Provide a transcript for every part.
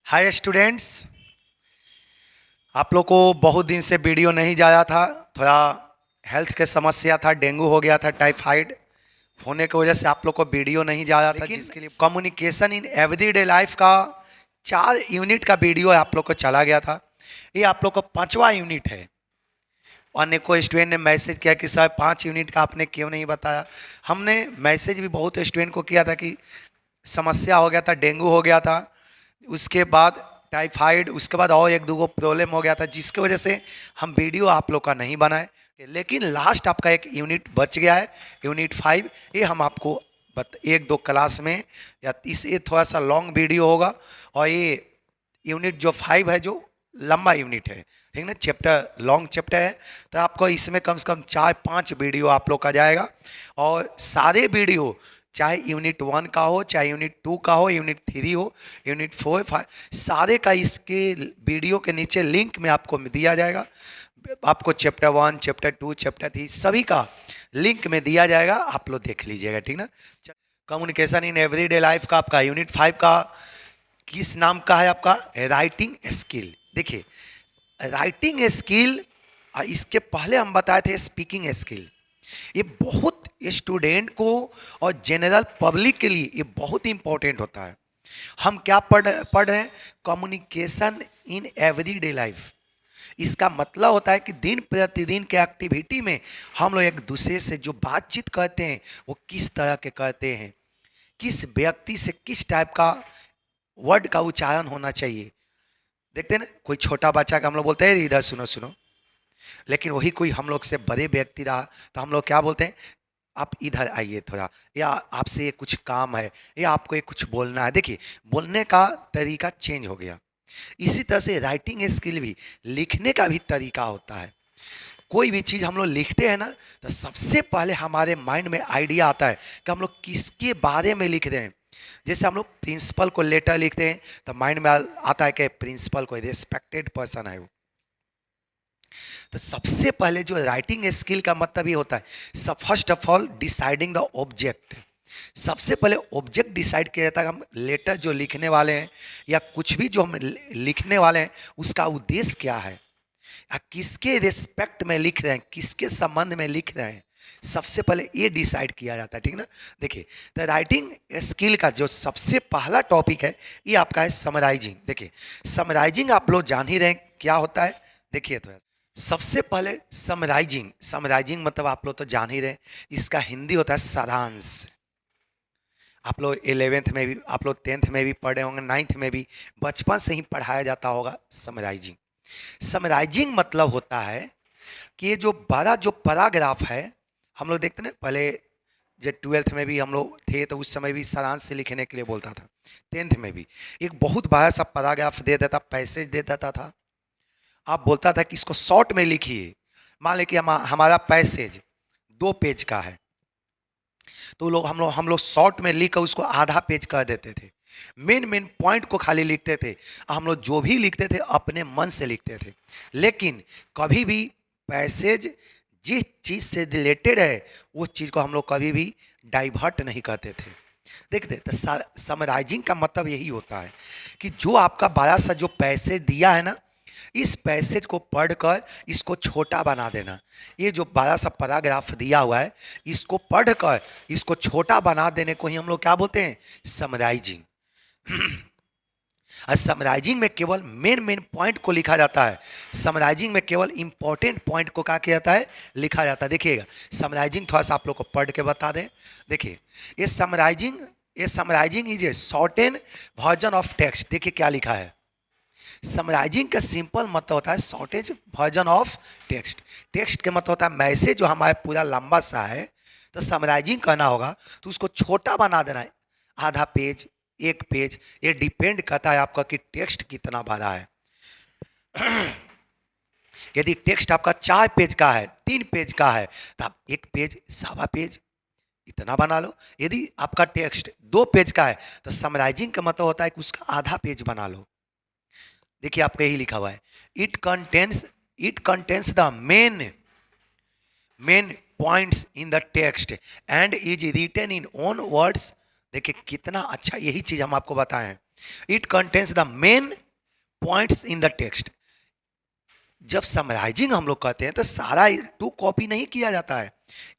Hi students, आप लोग को बहुत दिन से वीडियो नहीं जाया था। थोड़ा हेल्थ के समस्या था, डेंगू हो गया था, टाइफाइड होने की वजह से आप लोग को वीडियो नहीं जाया था, जिसके लिए कम्युनिकेशन इन एवरीडे लाइफ का 4 यूनिट का वीडियो आप लोग को चला गया था। ये आप लोग को 5वां यूनिट है। अनेकों स्टूडेंट ने मैसेज किया कि सर 5 यूनिट का आपने क्यों नहीं बताया। हमने मैसेज भी बहुत स्टूडेंट को किया था कि समस्या हो गया था, डेंगू हो गया था, उसके बाद टाइफाइड, उसके बाद और एक दो प्रॉब्लम हो गया था, जिसकी वजह से हम वीडियो आप लोग का नहीं बनाए। लेकिन लास्ट आपका एक यूनिट बच गया है, यूनिट 5। ये हम आपको एक दो क्लास में या ये थोड़ा सा लॉन्ग वीडियो होगा। और ये यूनिट जो 5 है, जो लंबा यूनिट है, ठीक ना, चैप्टर लॉन्ग चैप्टर है, तो आपको इसमें कम से कम 4-5 वीडियो आप लोग का जाएगा। और सारे वीडियो चाहे यूनिट 1 का हो, चाहे यूनिट 2 का हो, यूनिट 3 हो, यूनिट 4, 5, सारे का इसके वीडियो के नीचे लिंक में आपको दिया जाएगा। आपको चैप्टर 1, चैप्टर 2, चैप्टर 3 सभी का लिंक में दिया जाएगा, आप लोग देख लीजिएगा, ठीक ना। कम्युनिकेशन इन एवरीडे लाइफ का आपका यूनिट 5 का किस नाम का है? आपका राइटिंग स्किल। देखिए, राइटिंग स्किल, इसके पहले हम बताए थे स्पीकिंग स्किल। ये बहुत स्टूडेंट को और जनरल पब्लिक के लिए ये बहुत इंपॉर्टेंट होता है। हम क्या पढ़ रहे हैं? Communication in everyday life. इसका मतलब होता है कि दिन प्रतिदिन के एक्टिविटी में हम लोग एक दूसरे से जो बातचीत करते हैं वो किस तरह के करते हैं, किस व्यक्ति से किस टाइप का वर्ड का उच्चारण होना चाहिए। देखते हैं ना, कोई छोटा बच्चा का हम लोग बोलते हैं इधर सुनो सुनो, लेकिन वही कोई हम लोग से बड़े व्यक्ति रहा तो हम लोग क्या बोलते हैं? आप इधर आइए थोड़ा, या आपसे ये कुछ काम है, या आपको ये कुछ बोलना है। देखिए, बोलने का तरीका चेंज हो गया। इसी तरह से राइटिंग स्किल भी, लिखने का भी तरीका होता है। कोई भी चीज़ हम लोग लिखते हैं ना, तो सबसे पहले हमारे माइंड में आइडिया आता है कि हम लोग किसके बारे में लिख रहे हैं। जैसे हम लोग प्रिंसिपल को लेटर लिखते हैं तो माइंड में आता है कि प्रिंसिपल कोई रिस्पेक्टेड पर्सन है वो। तो सबसे पहले जो राइटिंग स्किल का मतलब ये होता है, first of all deciding the object. सबसे पहले ऑब्जेक्ट डिसाइड किया जाता है। हम लेटर जो लिखने वाले हैं या कुछ भी जो हम लिखने वाले हैं, उसका उद्देश्य क्या है, या किसके रिस्पेक्ट में लिख रहे हैं, किसके संबंध में लिख रहे हैं, सबसे पहले ये डिसाइड किया जाता है, ठीक ना। देखिए, तो राइटिंग स्किल का जो सबसे पहला टॉपिक है, ये आपका है समराइजिंग। देखिए, समराइजिंग आप लोग जान ही रहे हैं क्या होता है। देखिए, तो सबसे पहले समराइजिंग, समराइजिंग मतलब आप लोग तो जान ही रहे, इसका हिंदी होता है सारांश। आप लोग 11th में भी, आप लोग 10th में भी पढ़े होंगे, 9th में भी बचपन से ही पढ़ाया जाता होगा समराइजिंग। समराइजिंग मतलब होता है कि ये जो बड़ा जो पैराग्राफ है, हम लोग देखते ना पहले जब 12th में भी हम लोग थे तो उस समय भी सारांश से लिखने के लिए बोलता था। 10th में भी एक बहुत बड़ा सा पैराग्राफ दे देता, पैसेज दे देता था। आप बोलता था कि इसको शॉर्ट में लिखिए। मान लीजिए कि हमारा पैसेज 2 पेज का है, तो हम लोग शॉर्ट में लिख कर उसको आधा पेज कर देते थे। मेन मेन पॉइंट को खाली लिखते थे। हम लोग जो भी लिखते थे अपने मन से लिखते थे, लेकिन कभी भी पैसेज जिस चीज़ से रिलेटेड है उस चीज़ को हम लोग कभी भी डाइवर्ट नहीं करते थे। देखते, तो समराइजिंग का मतलब यही होता है कि जो आपका बड़ा सा जो पैसेज दिया है ना, इस पैसेज को पढ़कर इसको छोटा बना देना। ये जो बड़ा सा पैराग्राफ दिया हुआ है, इसको पढ़कर इसको छोटा बना देने को ही हम लोग क्या बोलते हैं? समराइजिंग। और समराइजिंग में केवल मेन मेन पॉइंट को लिखा जाता है। समराइजिंग में केवल इंपॉर्टेंट पॉइंट को क्या किया जाता है? लिखा जाता है। देखिएगा, समराइजिंग थोड़ा सा आप लोग को पढ़ के बता दें। देखिए, ये summarising is a shorten version of text. देखिए क्या लिखा है, समराइजिंग का सिंपल मतलब होता है shortage version of text. Text के मतलब होता है मैसेज जो हमारे पूरा लंबा सा है, तो समराइजिंग करना होगा तो उसको छोटा बना देना है, आधा पेज, 1 पेज। ये डिपेंड करता है आपका कि टेक्स्ट कितना बड़ा है। यदि टेक्स्ट आपका 4 पेज का है, 3 पेज का है, तो आप 1 पेज, सवा पेज इतना बना लो। यदि आपका टेक्स्ट 2 पेज का है, तो समराइजिंग का मतलब होता है कि उसका आधा पेज बना लो। देखिए, आपका यही लिखा हुआ है, it contains the main points in the text and is written in own words. देखिए कितना अच्छा, यही चीज हम आपको बताएं हैं it contains the main points in the text. जब समराइजिंग हम लोग कहते हैं तो सारा टू कॉपी नहीं किया जाता है,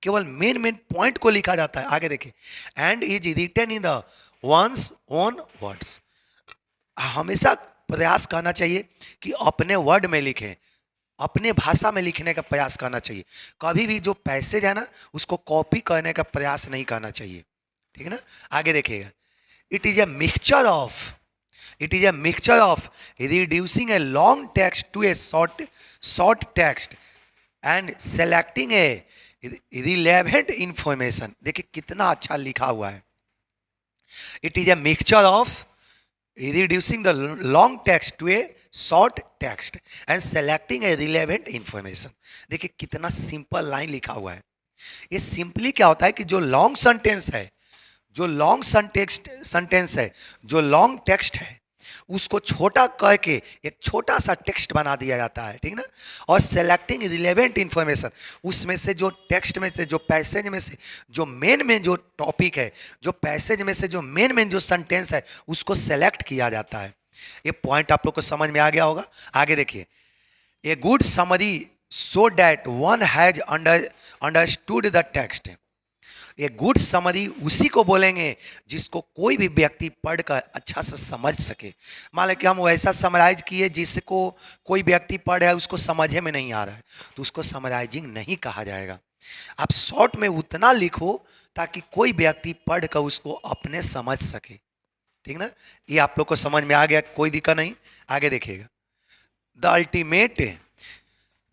केवल मेन मेन पॉइंट को लिखा जाता है। आगे देखिए, and is written in the one's own words. हमेशा प्रयास करना चाहिए कि अपने वर्ड में लिखें, अपने भाषा में लिखने का प्रयास करना चाहिए। कभी भी जो पैसेज है ना उसको कॉपी करने का प्रयास नहीं करना चाहिए, ठीक है ना। आगे देखिएगा, it is a mixture of, it is a mixture of reducing a long text to a short text and selecting a relevant information। देखिए कितना अच्छा लिखा हुआ है, it is a mixture of reducing the long text to a short text and selecting a relevant information। देखिए कितना simple line लिखा हुआ है। ये सिंपली क्या होता है कि जो लॉन्ग सेंटेंस है, जो लॉन्ग सेंटेंस है, जो लॉन्ग टेक्स्ट है, उसको छोटा करके एक छोटा सा टेक्स्ट बना दिया जाता है, ठीक ना। और सेलेक्टिंग रिलेवेंट इंफॉर्मेशन, उसमें से जो टेक्स्ट में से, जो पैसेज में से जो मेन जो टॉपिक है, जो पैसेज में से जो मेन जो सेंटेंस है उसको सेलेक्ट किया जाता है। ये पॉइंट आप लोग को समझ में आ गया होगा। आगे देखिए, a good summary so that one has understood the text. ये गुड समरी उसी को बोलेंगे जिसको कोई भी व्यक्ति पढ़कर अच्छा से समझ सके। मान लें कि हम वैसा समराइज किए जिसको कोई व्यक्ति पढ़ है उसको समझे में नहीं आ रहा है, तो उसको समराइजिंग नहीं कहा जाएगा। आप शॉर्ट में उतना लिखो ताकि कोई व्यक्ति पढ़कर उसको अपने समझ सके, ठीक ना। ये आप लोग को समझ में आ गया, कोई दिक्कत नहीं। आगे देखिएगा,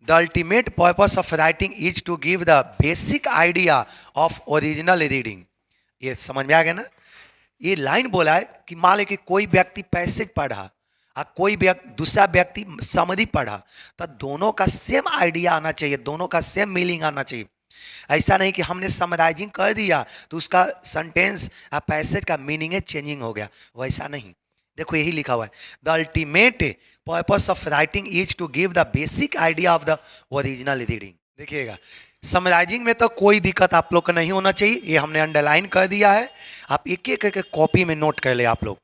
The ultimate purpose of writing is to give the basic idea of original reading। ये समझ में आ गया ना। ये लाइन बोला है कि मान ले कि कोई व्यक्ति पैसेज पढ़ा और कोई दूसरा व्यक्ति समरी पढ़ा, तो दोनों का सेम आइडिया आना चाहिए, दोनों का सेम मीनिंग आना चाहिए। ऐसा नहीं कि हमने समराइजिंग कर दिया तो उसका सेंटेंस या पैसेज का मीनिंग चेंजिंग हो गया, वैसा नहीं। देखो यही लिखा हुआ है, the ultimate purpose of writing is to give the basic idea of the original reading. देखिएगा, समराइजिंग में तो कोई दिक्कत आप लोग को नहीं होना चाहिए, ये हमने अंडरलाइन कर दिया है। आप एक एक करके कॉपी में नोट कर ले आप लोग।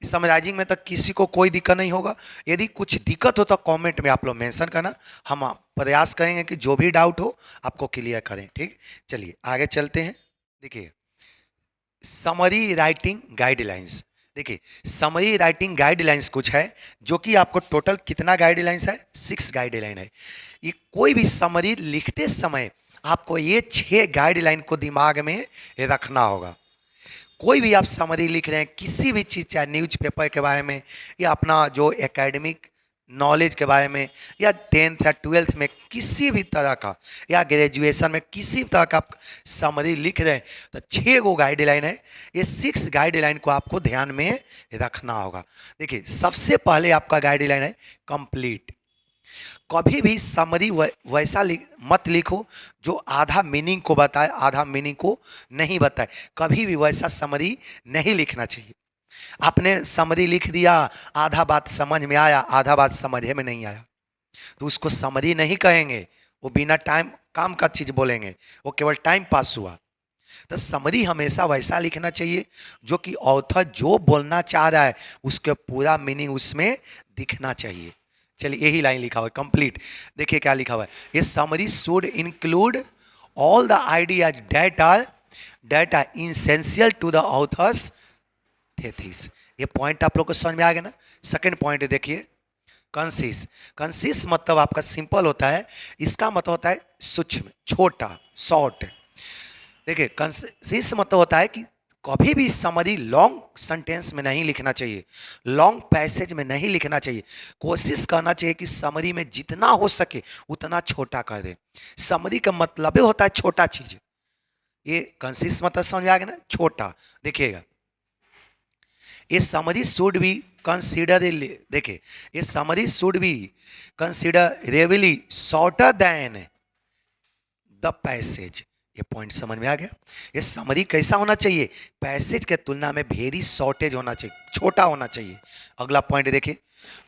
समराइजिंग में तो किसी को कोई दिक्कत नहीं होगा। यदि कुछ दिक्कत हो तो कमेंट में आप लोग मेंशन करना, हम प्रयास करेंगे कि जो भी डाउट हो आपको क्लियर करें, ठीक। चलिए आगे चलते हैं। देखिए, समरी राइटिंग गाइडलाइंस। देखिए, समरी राइटिंग गाइडलाइंस कुछ है जो कि आपको टोटल कितना गाइडलाइंस है, 6 गाइडलाइन है। ये कोई भी समरी लिखते समय आपको ये 6 गाइडलाइन को दिमाग में रखना होगा। कोई भी आप समरी लिख रहे हैं किसी भी चीज़, चाहे न्यूज़पेपर के बारे में या अपना जो एकेडमिक नॉलेज के बारे में या 10th या 12th में किसी भी तरह का, या ग्रेजुएशन में किसी भी तरह का आप समरी लिख रहे हैं, तो 6 गो गाइडलाइन है। ये 6 गाइडलाइन को आपको ध्यान में रखना होगा। देखिए, सबसे पहले आपका गाइडलाइन है कंप्लीट। कभी भी समरी वैसा मत लिखो जो आधा मीनिंग को बताए, आधा मीनिंग को नहीं बताए। कभी भी वैसा समरी नहीं लिखना चाहिए। आपने समरी लिख दिया, आधा बात समझ में आया, आधा बात समझे में नहीं आया, तो उसको समरी नहीं कहेंगे, वो बिना टाइम काम का चीज बोलेंगे, वो केवल टाइम पास हुआ। तो समरी हमेशा वैसा लिखना चाहिए जो कि ऑथर जो बोलना चाह रहा है उसके पूरा मीनिंग उसमें दिखना चाहिए। चलिए, यही लाइन लिखा हुआ है कंप्लीट। देखिए क्या लिखा हुआ है, ये summary should include all the ideas that are essential to the author's thesis. ये पॉइंट आप लोग को समझ में आ गया ना। सेकंड पॉइंट देखिए, कंसिस। कंसिस मतलब आपका सिंपल होता है, इसका मतलब होता है सूक्ष्म, छोटा, शॉर्ट। देखिए, कंसिस मतलब होता है कि कभी भी समरी लॉन्ग सेंटेंस में नहीं लिखना चाहिए, लॉन्ग पैसेज में नहीं लिखना चाहिए। कोशिश करना चाहिए कि समरी में जितना हो सके उतना छोटा कर दे। समरी का मतलब होता है छोटा चीज। ये कंसिस मतलब समझ में आ गया ना, छोटा। देखिएगा, ये समरी शुड बी कंसिडरेबली, देखिए ये summary should B considerably shorter than the passage. ये पॉइंट समझ में आ गया। ये समरी कैसा होना चाहिए, पैसेज के तुलना में वेरी शॉर्टेज होना चाहिए, छोटा होना चाहिए। अगला पॉइंट देखिए,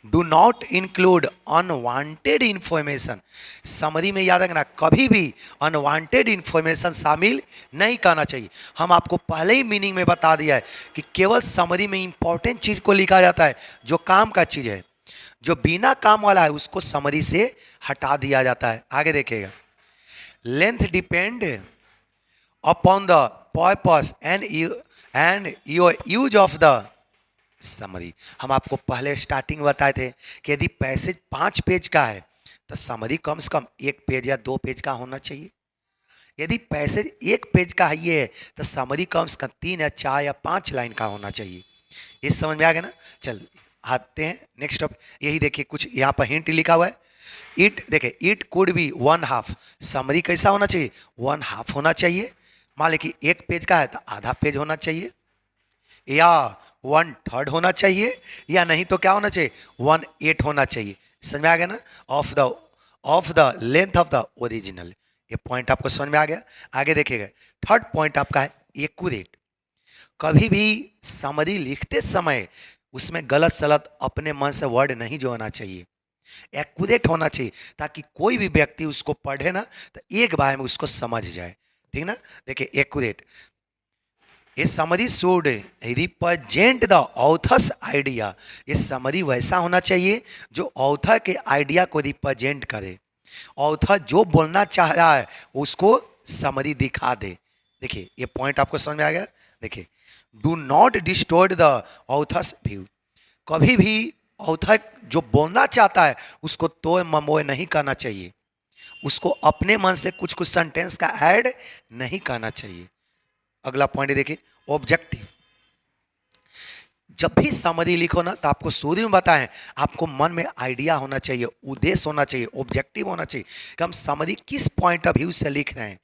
do not include unwanted information. Summary में याद रखना, कभी भी अनवांटेड इंफॉर्मेशन शामिल नहीं करना चाहिए। हम आपको पहले ही मीनिंग में बता दिया है कि केवल समरी में इंपॉर्टेंट चीज को लिखा जाता है, जो काम का चीज है। जो बिना काम वाला है उसको समरी से हटा दिया जाता है। आगे देखिएगा, length depend upon the purpose and your use of the summary. हम आपको पहले स्टार्टिंग बताए थे कि यदि पैसेज 5 पेज का है तो समरी कम से कम 1 पेज या 2 पेज का होना चाहिए। यदि पैसेज 1 पेज का है ये है तो समरी कम से कम 3 या 4 या 5 लाइन का होना चाहिए। ये समझ में आ गया ना। चल आते हैं नेक्स्ट टॉपिक। यही देखिए, कुछ यहाँ पर हिंट लिखा हुआ है। इट देखिए, इट कुड बी 1/2। समरी कैसा होना चाहिए, 1/2 होना चाहिए। मान लीजिए कि 1 पेज का है तो आधा पेज होना चाहिए, या 1/3 होना चाहिए, या नहीं तो क्या होना चाहिए, 1/8 होना चाहिए। समझ में आ गया ना, of the length of the original. ये पॉइंट आपको समझ में आ गया। आगे देखिएगा, थर्ड पॉइंट आपका है एक्यूरेट। कभी भी समरी लिखते समय उसमें गलत सलत अपने मन से वर्ड नहीं जोड़ना चाहिए, एक्यूरेट होना चाहिए, ताकि कोई भी व्यक्ति उसको पढ़े ना तो एक बार में उसको समझ जाए। ठीक ना। देखिए एक्यूरेट, ये summary should represent the author's idea. ये समरी वैसा होना चाहिए जो ऑथर के आइडिया को रिप्रेजेंट करे। ऑथर जो बोलना चाह रहा है उसको समरी दिखा दे। देखिए ये पॉइंट आपको समझ में आ गया। देखिए, do not distort the author's view. कभी भी ऑथर जो बोलना चाहता है उसको तोड़ ममोड़ नहीं करना चाहिए, उसको अपने मन से कुछ कुछ सेंटेंस का ऐड नहीं करना चाहिए। अगला पॉइंट देखिए, ऑब्जेक्टिव। जब भी समरी लिखो ना तो आपको शुरू में बताएं, आपको मन में आइडिया होना चाहिए, उद्देश्य होना चाहिए, ऑब्जेक्टिव होना चाहिए कि हम समरी किस पॉइंट ऑफ व्यू से लिख रहे हैं,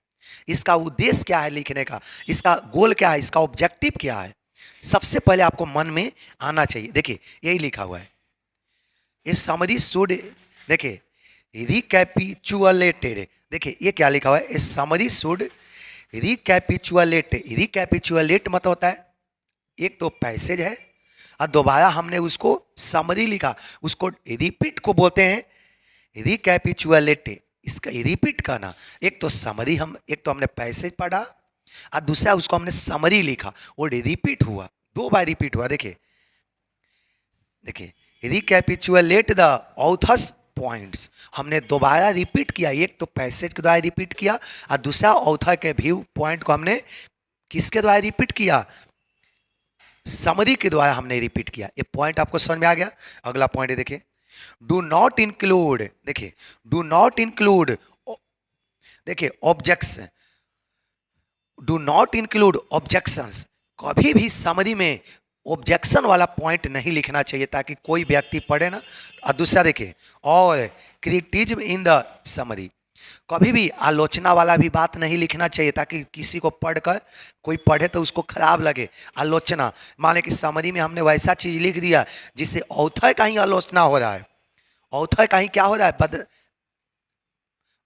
इसका उद्देश्य क्या है लिखने का, इसका गोल क्या है, इसका ऑब्जेक्टिव क्या है। सबसे पहले आपको मन में आना चाहिए। देखिए यही लिखा हुआ है, इस समरी शुड, देखिए रिकैपिचुलेटेड। देखिए ये क्या लिखा हुआ है, इस समरी शुड रिकैपिचुलेट मतलब होता है एक तो पैसेज है और दोबारा हमने उसको समरी लिखा, उसको रिपीट को बोलते हैं रिकैपिचुलेट। इसका रिपीट करना, एक तो समरी एक तो हमने पैसेज पढ़ा और दूसरा उसको हमने समरी लिखा, वो रिपीट हुआ, 2 बार रिपीट हुआ। देखिए रिकैपिचुलेट द ऑथर्स पॉइंट्स, हमने दोबारा रिपीट किया, एक तो पैसेज के द्वारा रिपीट किया और दूसरा ऑथर के व्यू पॉइंट को हमने किसके द्वारा रिपीट किया, समरी के द्वारा हमने रिपीट किया। ये पॉइंट आपको समझ में आ गया। अगला पॉइंट देखिए, डू नॉट इंक्लूड। देखिए डू नॉट इंक्लूड, देखिए objection, do not include objections. कभी भी समरी में ऑब्जेक्शन वाला पॉइंट नहीं लिखना चाहिए ताकि कोई व्यक्ति पढ़े ना। और दूसरा देखिए, और क्रिटिज्म इन द समरी, कभी भी आलोचना वाला भी बात नहीं लिखना चाहिए ताकि किसी को पढ़कर कोई पढ़े तो उसको खराब लगे। आलोचना माने कि समरी में हमने वैसा चीज लिख दिया जिससे ऑथर का ही आलोचना हो रहा है, ऑथर का ही क्या हो रहा है,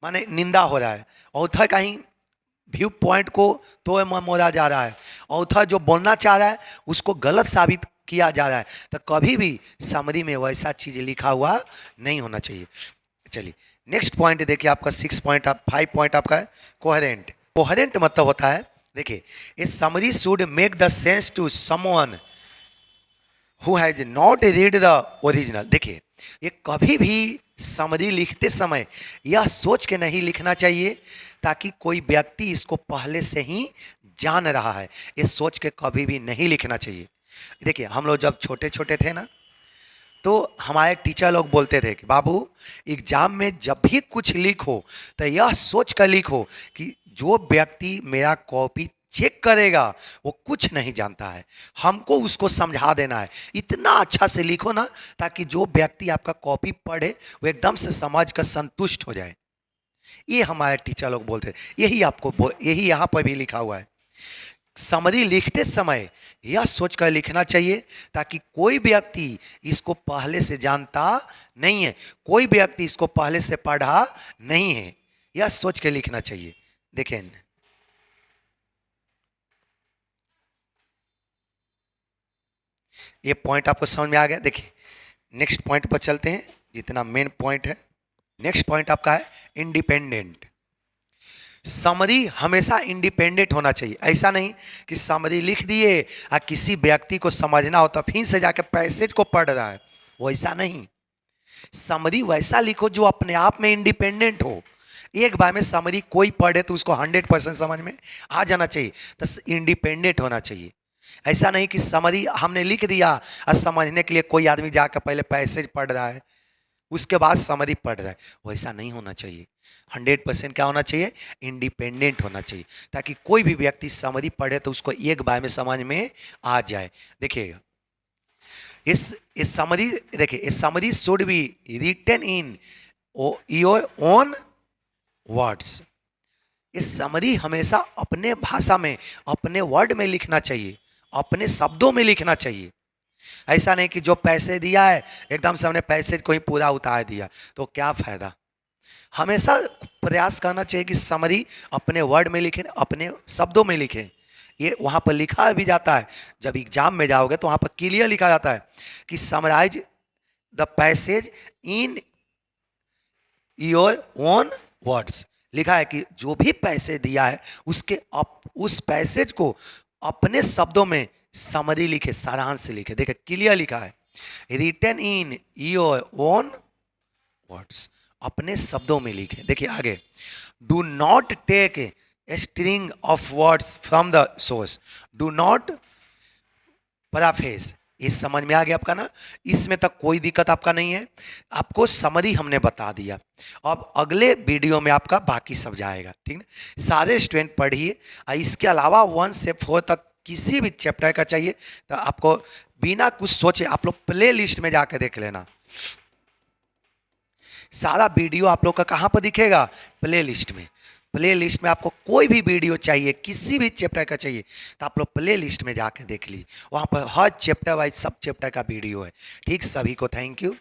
माने निंदा हो रहा है, ऑथर का ही व्यू पॉइंट को तो मोड़ा जा रहा है, ऑथर जो बोलना चाह रहा है उसको गलत साबित किया जा रहा है। तो कभी भी समरी में वैसा चीज लिखा हुआ नहीं होना चाहिए। चलिए नेक्स्ट पॉइंट देखिए, आपका 5 पॉइंट आपका है कोहेरेंट। कोहेरेंट मतलब होता है, देखिए a summary should make the sense to someone who has not read the original. देखिए ये कभी भी समरी लिखते समय यह सोच के नहीं लिखना चाहिए ताकि कोई व्यक्ति इसको पहले से ही जान रहा है, ये सोच के कभी भी नहीं लिखना चाहिए। देखिए हम लोग जब छोटे छोटे थे ना तो हमारे टीचर लोग बोलते थे कि बाबू एग्जाम में जब भी कुछ लिखो तो यह सोच कर लिखो कि जो व्यक्ति मेरा कॉपी चेक करेगा वो कुछ नहीं जानता है, हमको उसको समझा देना है। इतना अच्छा से लिखो ना ताकि जो व्यक्ति आपका कॉपी पढ़े वो एकदम से समझ कर संतुष्ट हो जाए। ये हमारे टीचर लोग बोलते हैं, यही यहाँ पर भी लिखा हुआ है। समरी लिखते समय यह सोचकर लिखना चाहिए ताकि कोई व्यक्ति इसको पहले से जानता नहीं है, कोई व्यक्ति इसको पहले से पढ़ा नहीं है, यह सोच के लिखना चाहिए। देखें ये पॉइंट आपको समझ में आ गया। देखिए नेक्स्ट पॉइंट पर चलते हैं, जितना मेन पॉइंट है। नेक्स्ट पॉइंट आपका है इंडिपेंडेंट। समरी हमेशा इंडिपेंडेंट होना चाहिए। ऐसा नहीं कि समरी लिख दिए और किसी व्यक्ति को समझना हो तो फिर से जाके पैसेज को पढ़ रहा है, वैसा नहीं। समरी वैसा लिखो जो अपने आप में इंडिपेंडेंट हो। एक बार में समरी कोई पढ़े तो उसको 100% समझ में आ जाना चाहिए, तो इंडिपेंडेंट होना चाहिए। ऐसा नहीं कि समरी हमने लिख दिया और समझने के लिए कोई आदमी जाकर पहले पैसेज पढ़ रहा है उसके बाद समरी पढ़ रहा है, वैसा नहीं होना चाहिए। 100% क्या होना चाहिए, इंडिपेंडेंट होना चाहिए, ताकि कोई भी व्यक्ति समरी पढ़े तो उसको एक बार में समझ में आ जाए। देखिएगा इस समरी, देखिए इस summary should be written in your own words. इस समरी हमेशा अपने भाषा में, अपने वर्ड में लिखना चाहिए, अपने शब्दों में लिखना चाहिए। ऐसा नहीं कि जो पैसे दिया है एकदम से हमने पैसे को ही पूरा उतार दिया तो क्या फायदा। हमेशा प्रयास करना चाहिए कि समरी अपने वर्ड में लिखें, अपने शब्दों में लिखें। ये वहाँ पर लिखा भी जाता है, जब एग्जाम में जाओगे तो वहाँ पर क्लियर लिखा जाता है कि summarise the passage in your own words. लिखा है कि जो भी पैसे दिया है उसके उस पैसेज को अपने शब्दों में समरी लिखे, सारांश से लिखे। देखिए क्लियर लिखा है, written in your own words, अपने शब्दों में लिखे। देखिए आगे, do not take a string of words from the source, do not paraphrase. ये समझ में आ गया आपका ना, इसमें तक कोई दिक्कत आपका नहीं है। आपको समरी हमने बता दिया, अब अगले वीडियो में आपका बाकी सब जाएगा, ठीक ना। सारे स्टूडेंट पढ़िए, इसके अलावा 1 से 4 तक किसी भी चैप्टर का चाहिए तो आपको बिना कुछ सोचे आप लोग प्ले लिस्ट में जाकर देख लेना। सारा वीडियो आप लोग का कहाँ पर दिखेगा, प्ले लिस्ट में। प्ले लिस्ट में आपको कोई भी वीडियो चाहिए, किसी भी चैप्टर का चाहिए तो आप लोग प्ले लिस्ट में जाकर देख लीजिए, वहाँ पर हर चैप्टर वाइज सब चैप्टर का वीडियो है। ठीक, सभी को थैंक यू।